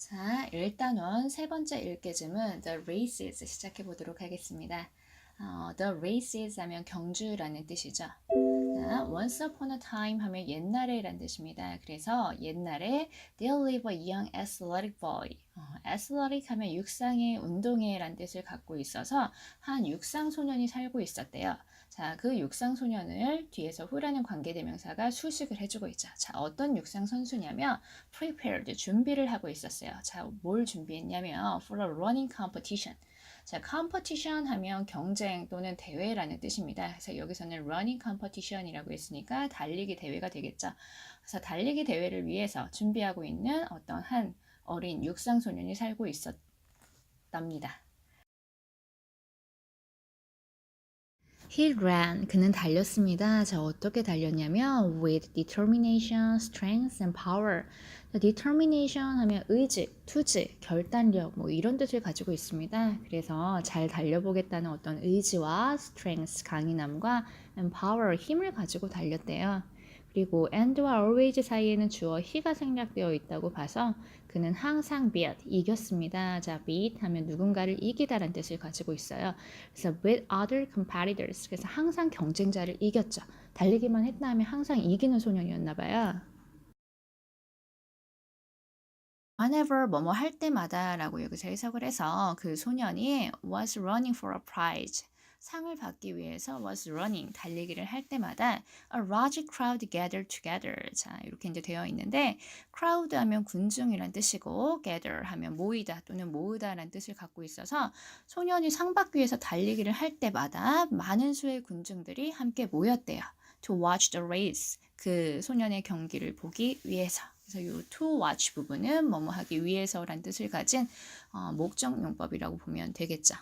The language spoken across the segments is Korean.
자, 일단원 세 번째 일계즘은 The Races 시작해 보도록 하겠습니다. The Races 하면 경주라는 뜻이죠. 자, Once upon a time 하면 옛날에란 뜻입니다. 그래서 옛날에 There lived a young athletic boy. athletic 하면 육상의 운동회란 뜻을 갖고 있어서 한 육상 소년이 살고 있었대요. 자, 그 육상 소년을 뒤에서 후라는 관계대명사가 수식을 해주고 있죠. 자, 어떤 육상 선수냐면 prepared, 준비를 하고 있었어요. 자, 뭘 준비했냐면 for a running competition. 자, competition 하면 경쟁 또는 대회라는 뜻입니다. 그래서 여기서는 running competition이라고 했으니까 달리기 대회가 되겠죠. 그래서 달리기 대회를 위해서 준비하고 있는 어떤 한 어린 육상 소년이 살고 있었답니다. He ran. 그는 달렸습니다. 자, 어떻게 달렸냐면 with determination, strength and power. 자, determination 하면 의지, 투지, 결단력 뭐 이런 뜻을 가지고 있습니다. 그래서 잘 달려보겠다는 어떤 의지와 strength, 강인함과 and power, 힘을 가지고 달렸대요. 그리고 and와 always 사이에는 주어 he가 생략되어 있다고 봐서 그는 항상 beat, 이겼습니다. 자, beat 하면 누군가를 이기다라는 뜻을 가지고 있어요. 그래서 with other competitors, 그래서 항상 경쟁자를 이겼죠. 달리기만 했다 하면 항상 이기는 소년이었나 봐요. whenever 뭐뭐 할 때마다 라고 여기서 해석을 해서 그 소년이 was running for a prize, 상을 받기 위해서 was running, 달리기를 할 때마다 a large crowd gathered together. 자, 이렇게 이제 되어 있는데 crowd 하면 군중이란 뜻이고 gather 하면 모이다 또는 모으다라는 뜻을 갖고 있어서 소년이 상 받기 위해서 달리기를 할 때마다 많은 수의 군중들이 함께 모였대요. to watch the race, 그 소년의 경기를 보기 위해서. 그래서 이 to watch 부분은 뭐뭐 하기 위해서란 뜻을 가진 목적 용법이라고 보면 되겠죠.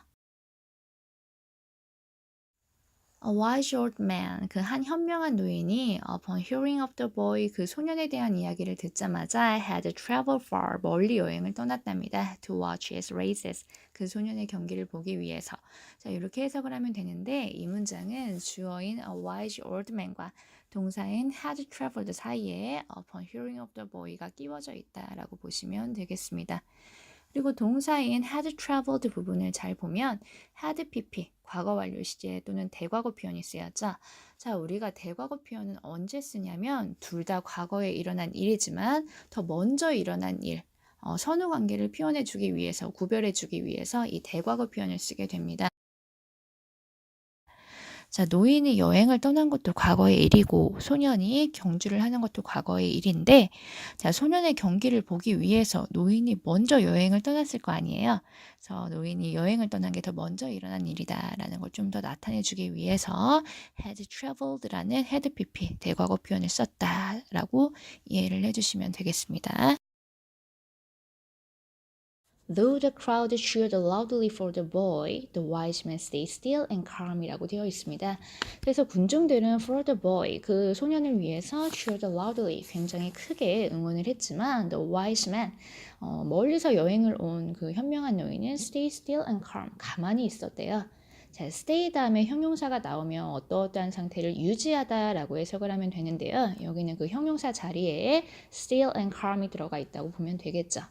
A wise old man, 그 한 현명한 노인이 upon hearing of the boy, 그 소년에 대한 이야기를 듣자마자 had traveled far, 멀리 여행을 떠났답니다. To watch his races, 그 소년의 경기를 보기 위해서. 자, 이렇게 해석을 하면 되는데 이 문장은 주어인 a wise old man과 동사인 had traveled 사이에 upon hearing of the boy가 끼워져 있다라고 보시면 되겠습니다. 그리고 동사인 had traveled 부분을 잘 보면 had pp, 과거 완료 시제 또는 대과거 표현이 쓰였죠. 자, 우리가 대과거 표현은 언제 쓰냐면 둘 다 과거에 일어난 일이지만 더 먼저 일어난 일, 선후 관계를 표현해 주기 위해서, 구별해 주기 위해서 이 대과거 표현을 쓰게 됩니다. 자, 노인이 여행을 떠난 것도 과거의 일이고 소년이 경주를 하는 것도 과거의 일인데, 자, 소년의 경기를 보기 위해서 노인이 먼저 여행을 떠났을 거 아니에요. 그래서 노인이 여행을 떠난 게 더 먼저 일어난 일이다라는 걸 좀 더 나타내 주기 위해서 had traveled라는 had pp 대과거 표현을 썼다라고 이해를 해주시면 되겠습니다. Though the crowd cheered loudly for the boy, the wise man stayed still and calm이라고 되어 있습니다. 그래서 군중들은 for the boy, 그 소년을 위해서 cheered loudly, 굉장히 크게 응원을 했지만 the wise man, 멀리서 여행을 온 그 현명한 노인은 stay still and calm, 가만히 있었대요. 자, stay 다음에 형용사가 나오면 어떠어떠한 상태를 유지하다라고 해석을 하면 되는데요. 여기는 그 형용사 자리에 still and calm이 들어가 있다고 보면 되겠죠.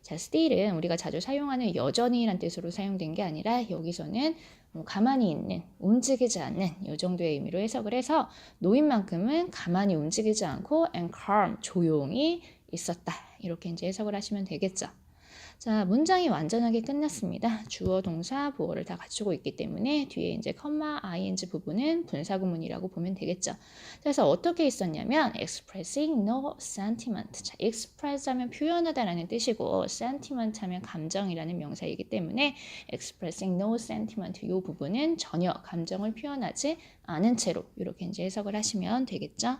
자, still은 우리가 자주 사용하는 여전히란 뜻으로 사용된 게 아니라 여기서는 가만히 있는, 움직이지 않는 이 정도의 의미로 해석을 해서 노인만큼은 가만히 움직이지 않고 and calm, 조용히 있었다. 이렇게 이제 해석을 하시면 되겠죠. 자, 문장이 완전하게 끝났습니다. 주어, 동사, 보어를 다 갖추고 있기 때문에 뒤에 이제 컴마, ing 부분은 분사구문이라고 보면 되겠죠. 그래서 어떻게 있었냐면 expressing no sentiment. 자, express 하면 표현하다라는 뜻이고 sentiment 하면 감정이라는 명사이기 때문에 expressing no sentiment 이 부분은 전혀 감정을 표현하지 않은 채로 이렇게 이제 해석을 하시면 되겠죠.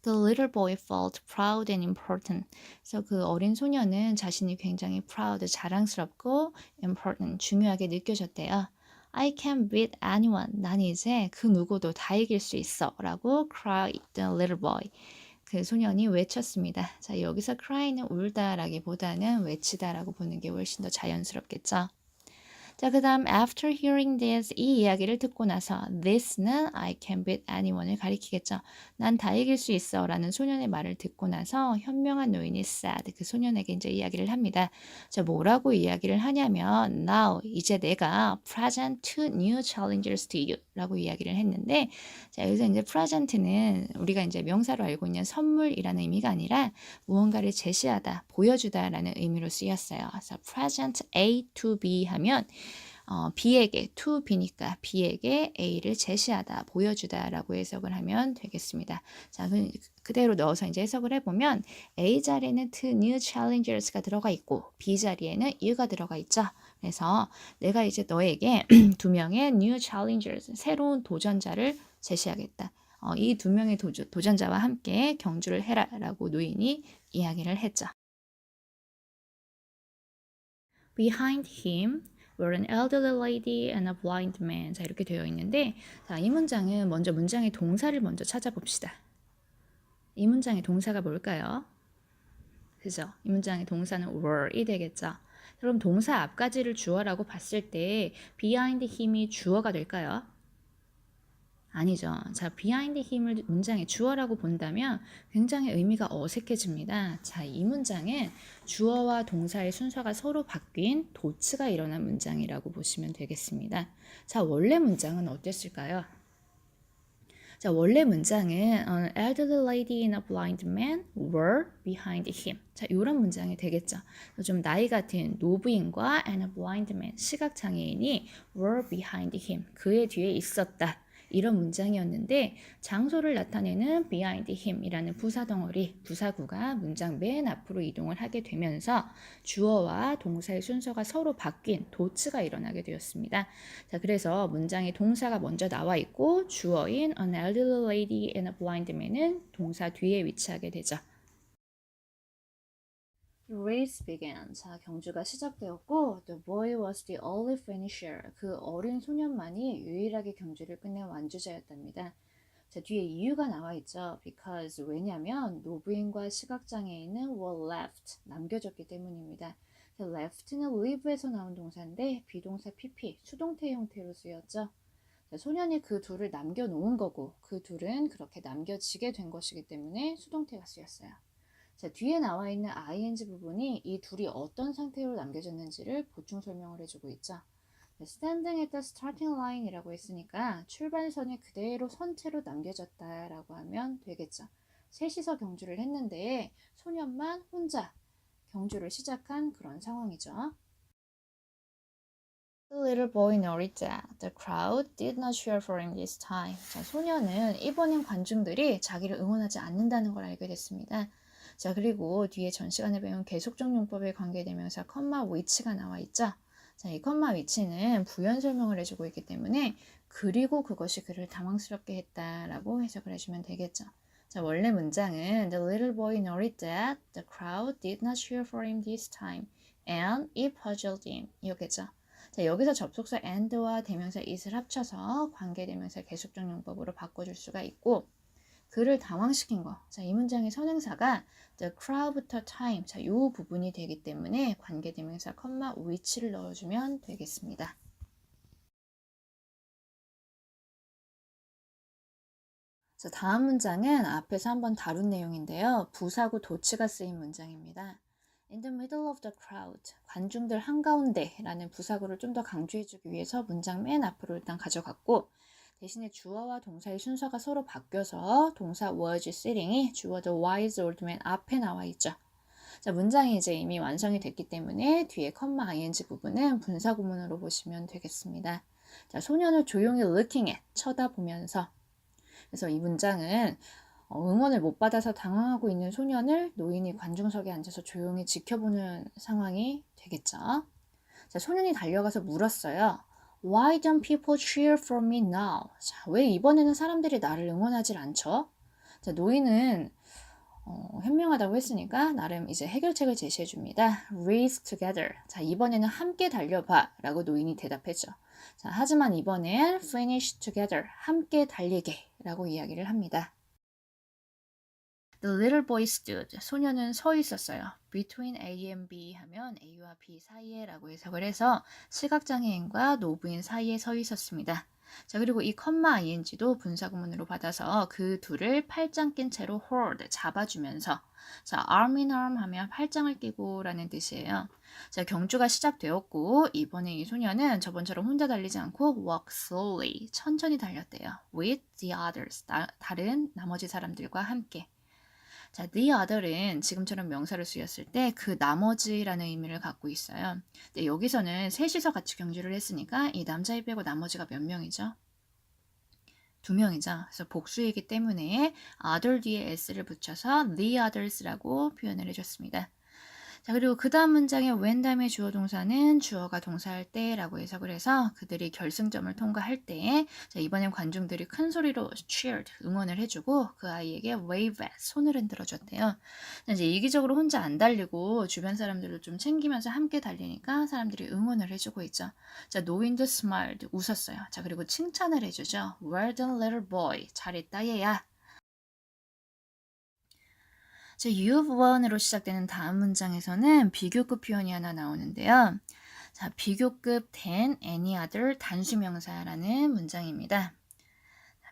The little boy felt proud and important. 그래서 그 어린 소녀는 자신이 굉장히 proud, 자랑스럽고 important, 중요하게 느껴졌대요. I can beat anyone. 난 이제 그 누구도 다 이길 수 있어. 라고 cried the little boy. 그 소년이 외쳤습니다. 자, 여기서 cry는 울다라기보다는 외치다라고 보는 게 훨씬 더 자연스럽겠죠. 자, 그 다음 after hearing this 이 이야기를 듣고 나서 this는 I can beat anyone을 가리키겠죠. 난 다 이길 수 있어 라는 소년의 말을 듣고 나서 현명한 노인이 said 그 소년에게 이제 이야기를 합니다. 자, 뭐라고 이야기를 하냐면 now 이제 내가 present two new challenges to you 라고 이야기를 했는데 자, 여기서 이제 present는 우리가 이제 명사로 알고 있는 선물이라는 의미가 아니라 무언가를 제시하다, 보여주다 라는 의미로 쓰였어요. 그래서 present A to B 하면 B에게 to B니까 B에게 A를 제시하다, 보여주다 라고 해석을 하면 되겠습니다. 자, 그대로 넣어서 이제 해석을 해보면 A 자리에는 two new challengers가 들어가 있고 B 자리에는 you가 들어가 있죠. 그래서 내가 이제 너에게 두 명의 new challengers, 새로운 도전자를 제시하겠다. 이 두 명의 도전자와 함께 경주를 해라 라고 노인이 이야기를 했죠. Behind him were an elderly lady and a blind man. 자, 이렇게 되어 있는데 자, 이 문장은 먼저 문장의 동사를 먼저 찾아봅시다. 이 문장의 동사가 뭘까요? 그죠? 이 문장의 동사는 were이 되겠죠. 그럼 동사 앞까지를 주어라고 봤을 때 behind him이 주어가 될까요? 아니죠. 자, behind him을 문장의 주어라고 본다면 굉장히 의미가 어색해집니다. 자, 이 문장은 주어와 동사의 순서가 서로 바뀐 도치가 일어난 문장이라고 보시면 되겠습니다. 자, 원래 문장은 어땠을까요? 자, 원래 문장은 An elderly lady and a blind man were behind him. 자, 이런 문장이 되겠죠. 좀 나이 같은 노부인과 and a blind man, 시각장애인이 were behind him, 그의 뒤에 있었다. 이런 문장이었는데 장소를 나타내는 behind him이라는 부사덩어리, 부사구가 문장 맨 앞으로 이동을 하게 되면서 주어와 동사의 순서가 서로 바뀐 도치가 일어나게 되었습니다. 자, 그래서 문장에 동사가 먼저 나와 있고 주어인 an elderly lady and a blind man은 동사 뒤에 위치하게 되죠. The race began. 자, 경주가 시작되었고 the boy was the only finisher. 그 어린 소년만이 유일하게 경주를 끝낸 완주자였답니다. 자, 뒤에 이유가 나와 있죠. because 왜냐면 노부인과 시각장애인은 were left, 남겨졌기 때문입니다. left는 live에서 나온 동사인데 비동사 pp, 수동태 형태로 쓰였죠. 자, 소년이 그 둘을 남겨놓은 거고 그 둘은 그렇게 남겨지게 된 것이기 때문에 수동태가 쓰였어요. 자, 뒤에 나와 있는 ing 부분이 이 둘이 어떤 상태로 남겨졌는지를 보충 설명을 해주고 있죠. standing at the starting line 이라고 했으니까 출발선에 그대로 선체로 남겨졌다라고 하면 되겠죠. 셋이서 경주를 했는데 소년만 혼자 경주를 시작한 그런 상황이죠. The little boy noted that the crowd did not cheer for him this time. 자, 소년은 이번엔 관중들이 자기를 응원하지 않는다는 걸 알게 됐습니다. 자, 그리고 뒤에 전 시간에 배운 계속적 용법에 관계대명사 컴마 which가 나와 있죠. 자, 이 컴마 which는 부연 설명을 해주고 있기 때문에 그리고 그것이 그를 당황스럽게 했다라고 해석을 해주면 되겠죠. 자, 원래 문장은 The little boy noted that the crowd did not cheer for him this time and it puzzled him 이었겠죠. 자, 여기서 접속사 and와 대명사 it을 합쳐서 관계대명사 계속적 용법으로 바꿔줄 수가 있고 그를 당황시킨 거. 자, 이 문장의 선행사가 the crowd부터 time. 자, 요 부분이 되기 때문에 관계대명사 컴마 which를 넣어주면 되겠습니다. 자, 다음 문장은 앞에서 한번 다룬 내용인데요. 부사구 도치가 쓰인 문장입니다. In the middle of the crowd. 관중들 한가운데 라는 부사구를 좀 더 강조해주기 위해서 문장 맨 앞으로 일단 가져갔고 대신에 주어와 동사의 순서가 서로 바뀌어서 동사 was sitting이 주어 the wise old man 앞에 나와 있죠. 자, 문장이 이제 이미 완성이 됐기 때문에 뒤에 컴마 ing 부분은 분사 구문으로 보시면 되겠습니다. 자, 소년을 조용히 looking at, 쳐다보면서. 그래서 이 문장은 응원을 못 받아서 당황하고 있는 소년을 노인이 관중석에 앉아서 조용히 지켜보는 상황이 되겠죠. 자, 소년이 달려가서 물었어요. Why don't people cheer for me now? 자, 왜 이번에는 사람들이 나를 응원하질 않죠? 자, 노인은 현명하다고 했으니까 나름 이제 해결책을 제시해 줍니다. Race together. 자, 이번에는 함께 달려봐 라고 노인이 대답했죠. 자, 하지만 이번엔 finish together. 함께 달리게 라고 이야기를 합니다. The little boy stood. 소녀는 서 있었어요. Between A and B 하면 A와 B 사이에 라고 해석을 해서 시각장애인과 노부인 사이에 서 있었습니다. 자, 그리고 이 컴마 ing도 분사구문으로 받아서 그 둘을 팔짱 낀 채로 hold, 잡아주면서 자, arm in arm 하면 팔짱을 끼고 라는 뜻이에요. 자, 경주가 시작되었고 이번에 이 소녀는 저번처럼 혼자 달리지 않고 walk slowly, 천천히 달렸대요. with the others, 다른 나머지 사람들과 함께. 자, the other은 지금처럼 명사로 쓰였을 때 그 나머지라는 의미를 갖고 있어요. 근데 여기서는 셋이서 같이 경주를 했으니까 이 남자애 빼고 나머지가 몇 명이죠? 2명이죠. 그래서 복수이기 때문에 other 뒤에 s를 붙여서 the others라고 표현을 해줬습니다. 자, 그리고 그 다음 문장에 when 다음에 주어 동사는 주어가 동사할 때라고 해석을 해서 그들이 결승점을 통과할 때 자, 이번엔 관중들이 큰 소리로 cheered, 응원을 해주고 그 아이에게 wave at, 손을 흔들어 줬대요. 이제 이기적으로 혼자 안 달리고 주변 사람들을 좀 챙기면서 함께 달리니까 사람들이 응원을 해주고 있죠. 자, 노인도 smiled, 웃었어요. 자, 그리고 칭찬을 해주죠. Well done, little boy. 잘했다, 얘야. 자, you've won으로 시작되는 다음 문장에서는 비교급 표현이 하나 나오는데요. 자, 비교급 than any other 단수명사라는 문장입니다.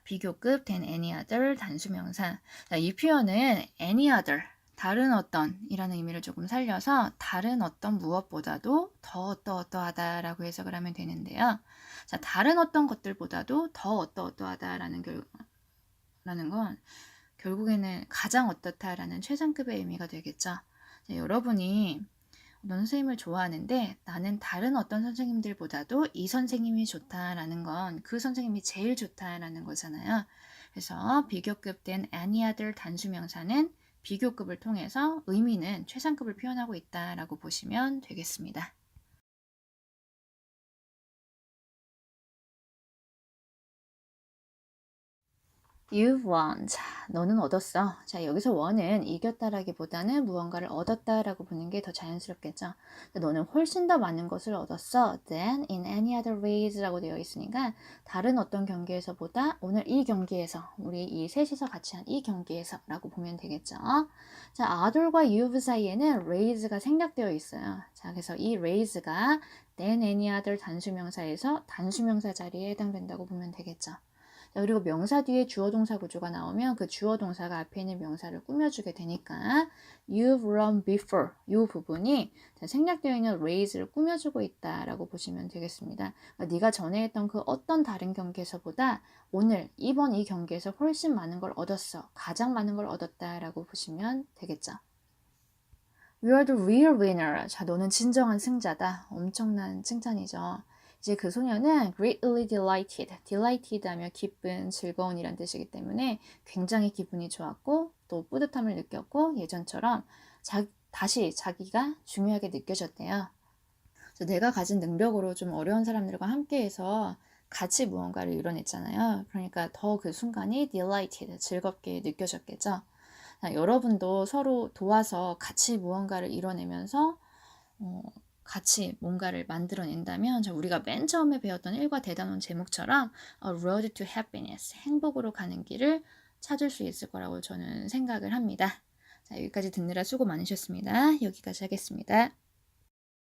비교급 than any other 단수명사. 자, 이 표현은 any other, 다른 어떤 이라는 의미를 조금 살려서 다른 어떤 무엇보다도 더 어떠어떠하다라고 해석을 하면 되는데요. 자, 다른 어떤 것들보다도 더 어떠어떠하다라는 라는 건 결국에는 가장 어떻다라는 최상급의 의미가 되겠죠. 자, 여러분이 어떤 선생님을 좋아하는데 나는 다른 어떤 선생님들보다도 이 선생님이 좋다라는 건 그 선생님이 제일 좋다라는 거잖아요. 그래서 비교급된 any other 단수명사는 비교급을 통해서 의미는 최상급을 표현하고 있다라고 보시면 되겠습니다. You've won. 자, 너는 얻었어. 자, 여기서 won은 이겼다라기보다는 무언가를 얻었다라고 보는 게 더 자연스럽겠죠. 너는 훨씬 더 많은 것을 얻었어. Than in any other ways라고 되어 있으니까 다른 어떤 경기에서보다 오늘 이 경기에서 우리 이 셋이서 같이 한 이 경기에서라고 보면 되겠죠. 자, other과 you've 사이에는 raise가 생략되어 있어요. 자, 그래서 이 raise가 than any other 단수명사에서 단수명사 자리에 해당된다고 보면 되겠죠. 자, 그리고 명사 뒤에 주어 동사 구조가 나오면 그 주어 동사가 앞에 있는 명사를 꾸며주게 되니까 you've run before 이 부분이 생략되어 있는 raise를 꾸며주고 있다라고 보시면 되겠습니다. 그러니까 네가 전에 했던 그 어떤 다른 경기에서보다 오늘 이번 이 경기에서 훨씬 많은 걸 얻었어. 가장 많은 걸 얻었다라고 보시면 되겠죠. You are the real winner. 자, 너는 진정한 승자다. 엄청난 칭찬이죠. 이제 그 소녀는 greatly delighted, delighted 하면 기쁜, 즐거운이란 뜻이기 때문에 굉장히 기분이 좋았고 또 뿌듯함을 느꼈고 예전처럼 다시 자기가 중요하게 느껴졌대요. 그래서 내가 가진 능력으로 좀 어려운 사람들과 함께해서 같이 무언가를 이뤄냈잖아요. 그러니까 더 그 순간이 delighted, 즐겁게 느껴졌겠죠. 자, 여러분도 서로 도와서 같이 무언가를 이뤄내면서 같이 뭔가를 만들어낸다면 우리가 맨 처음에 배웠던 일과 대단원 제목처럼 A Road to Happiness, 행복으로 가는 길을 찾을 수 있을 거라고 저는 생각을 합니다. 자, 여기까지 듣느라 수고 많으셨습니다. 여기까지 하겠습니다.